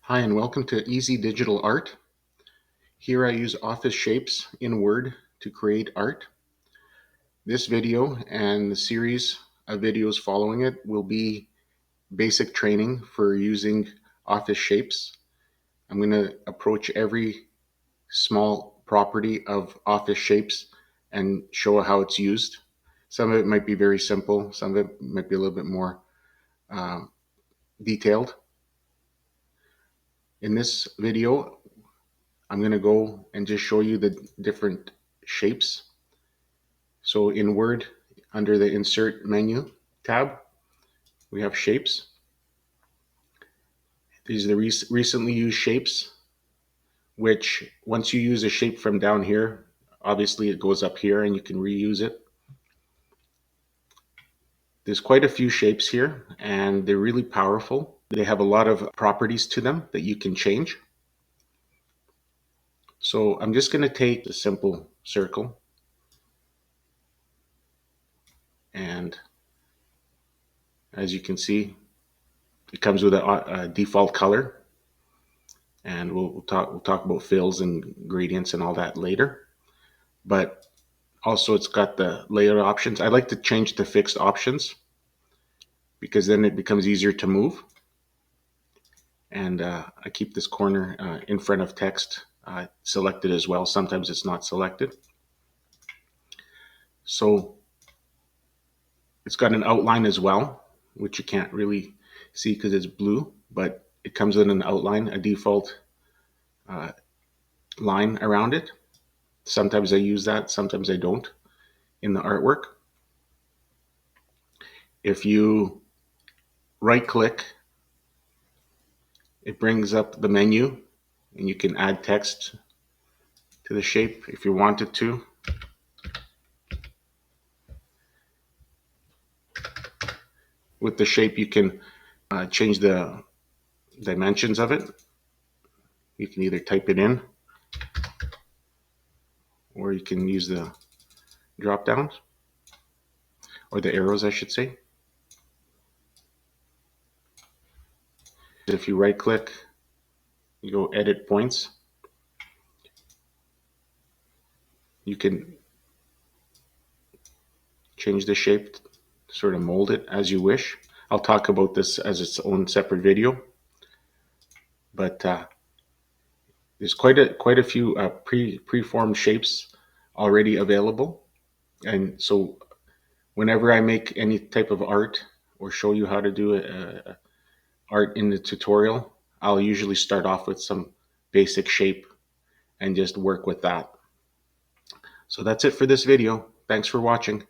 Hi and welcome to Easy Digital Art. Here I use Office Shapes in Word to create art. This video and the series of videos following it will be basic training for using Office Shapes. I'm going to approach every small property of Office Shapes and show how it's used. Some of it might be very simple, some of it might be a little bit more detailed. In this video, I'm going to go and just show you the different shapes. So in Word, under the Insert menu tab, we have shapes. These are the recently used shapes, which once you use a shape from down here, obviously it goes up here and you can reuse it. There's quite a few shapes here and they're really powerful. They have a lot of properties to them that you can change. So I'm just going to take a simple circle and as you can see, it comes with a default color, and we'll talk about fills and gradients and all that later. But also it's got the layout options. I like to change to fixed options because then it becomes easier to move. And I keep this corner in front of text selected as well. Sometimes it's not selected. So it's got an outline as well, which you can't really see because it's blue, but it comes with an outline, a default line around it. Sometimes I use that, sometimes I don't in the artwork. If you right click, it brings up the menu and you can add text to the shape if you wanted to. With the shape, you can change the dimensions of it. You can either type it in or you can use the drop downs or the arrows, I should say. If you right click, you go edit points, you can change the shape, sort of mold it as you wish. I'll talk about this as its own separate video, but there's quite a few preformed shapes already available. And so whenever I make any type of art or show you how to do art in the tutorial, I'll usually start off with some basic shape and just work with that. So that's it for this video. Thanks for watching.